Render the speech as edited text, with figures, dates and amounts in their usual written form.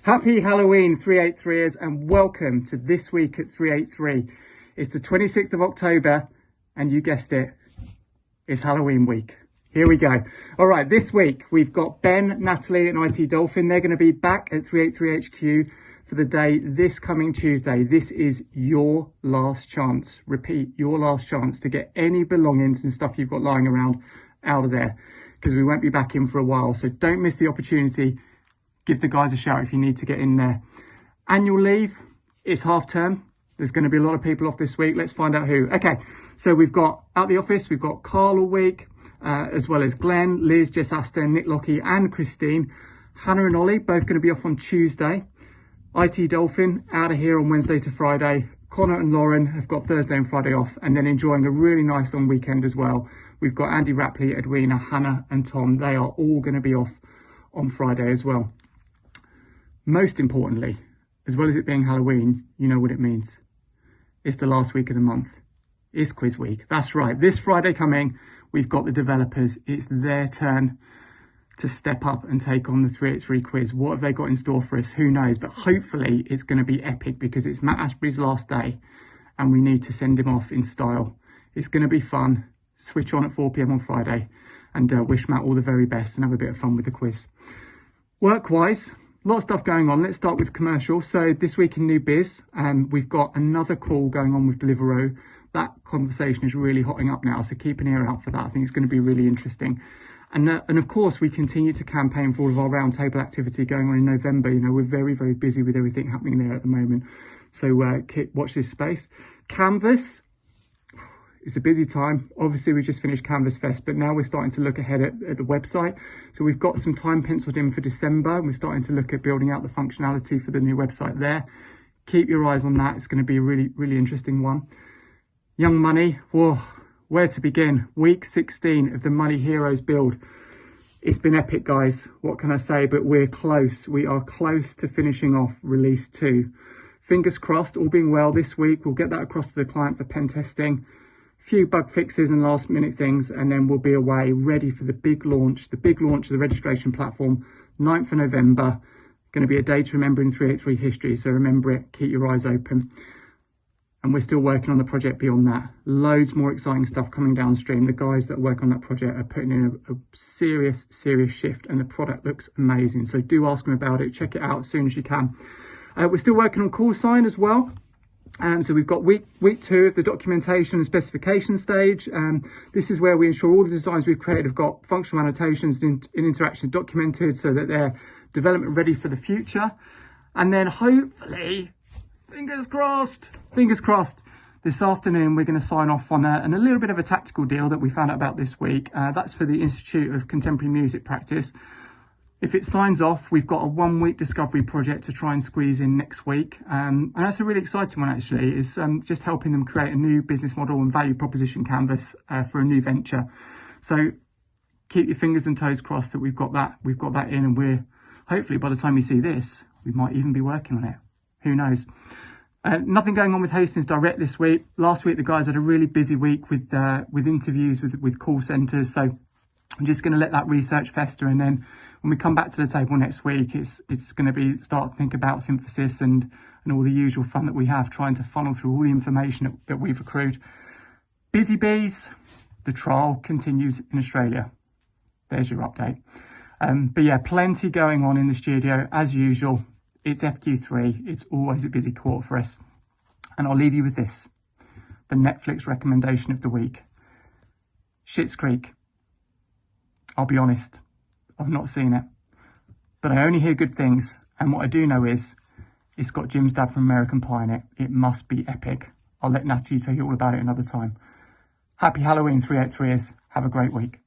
Happy Halloween 383ers and welcome to This Week at 383. It's the 26th of October and you guessed it, it's Halloween week. Here we go. All right, this week we've got Ben, Natalie and IT Dolphin. They're going to be back at 383 HQ for the day this coming Tuesday. This is your last chance. Repeat, your last chance to get any belongings and stuff you've got lying around out of there because we won't be back in for a while. So don't miss the opportunity. Give the guys a shout if you need to get in there. Annual leave, it's half term. There's going to be a lot of people off this week. Let's find out who. Okay, so we've got out the office, we've got Carl all week, as well as Glenn, Liz, Jess Aston, Nick Lockie and Christine. Hannah and Ollie, both going to be off on Tuesday. IT Dolphin, out of here on Wednesday to Friday. Connor and Lauren have got Thursday and Friday off and then enjoying a really nice long weekend as well. We've got Andy Rapley, Edwina, Hannah and Tom. They are all going to be off on Friday as well. Most importantly, as well as it being Halloween, you know what it means. It's the last week of the month. It's quiz week. That's right. This Friday coming, we've got the developers. It's their turn to step up and take on the 383 quiz. What have they got in store for us? Who knows? But hopefully it's going to be epic because it's Matt Ashbury's last day and we need to send him off in style. It's going to be fun. Switch on at 4 p.m. on Friday and wish Matt all the very best and have a bit of fun with the quiz. Work-wise, a lot of stuff going on. Let's start with commercial. So this week in New Biz, we've got another call going on with Deliveroo. That conversation is really hotting up now, so keep an ear out for that. I think it's going to be really interesting. And of course, we continue to campaign for all of our roundtable activity going on in November. You know, we're very, very busy with everything happening there at the moment. So watch this space. Canvas. It's a busy time. Obviously, we just finished Canvas Fest, but now we're starting to look ahead at the website. So we've got some time penciled in for December, and we're starting to look at building out the functionality for the new website there. Keep your eyes on that. It's going to be a really, really interesting one. Young Money. Whoa, where to begin? Week 16 of the Money Heroes build. It's been epic, guys. What can I say? But we're close. We are close to finishing off release 2. Fingers crossed, all being well this week. We'll get that across to the client for pen testing. Few bug fixes and last minute things, and then we'll be away ready for the big launch of the registration platform, 9th of November. Going to be a day to remember in 383 history, so remember it, keep your eyes open. And we're still working on the project beyond that. Loads more exciting stuff coming downstream. The guys that work on that project are putting in a serious shift, and the product looks amazing. So do ask them about it, check it out as soon as you can. We're still working on call sign as well. So we've got week 2 of the documentation and specification stage. This is where we ensure all the designs we've created have got functional annotations in interaction documented so that they're development ready for the future. And then hopefully, fingers crossed, this afternoon we're going to sign off on a little bit of a tactical deal that we found out about this week. That's for the Institute of Contemporary Music Practice. If it signs off, we've got a 1-week discovery project to try and squeeze in next week. And that's a really exciting one, actually. It's just helping them create a new business model and value proposition canvas for a new venture. So keep your fingers and toes crossed that we've got that in, and we're hopefully by the time you see this, we might even be working on it. Who knows? Nothing going on with Hastings Direct this week. Last week, the guys had a really busy week with interviews with call centres. So I'm just going to let that research fester, and then when we come back to the table next week, it's going to be start to think about synthesis and all the usual fun that we have, trying to funnel through all the information that we've accrued. Busy bees, the trial continues in Australia. There's your update. But yeah, plenty going on in the studio as usual. It's FQ3. It's always a busy quarter for us. And I'll leave you with this, the Netflix recommendation of the week. Schitt's Creek. I'll be honest, I've not seen it, but I only hear good things. And what I do know is it's got Jim's dad from American Pie in it. It must be epic. I'll let Natalie tell you all about it another time. Happy Halloween 383ers. Have a great week.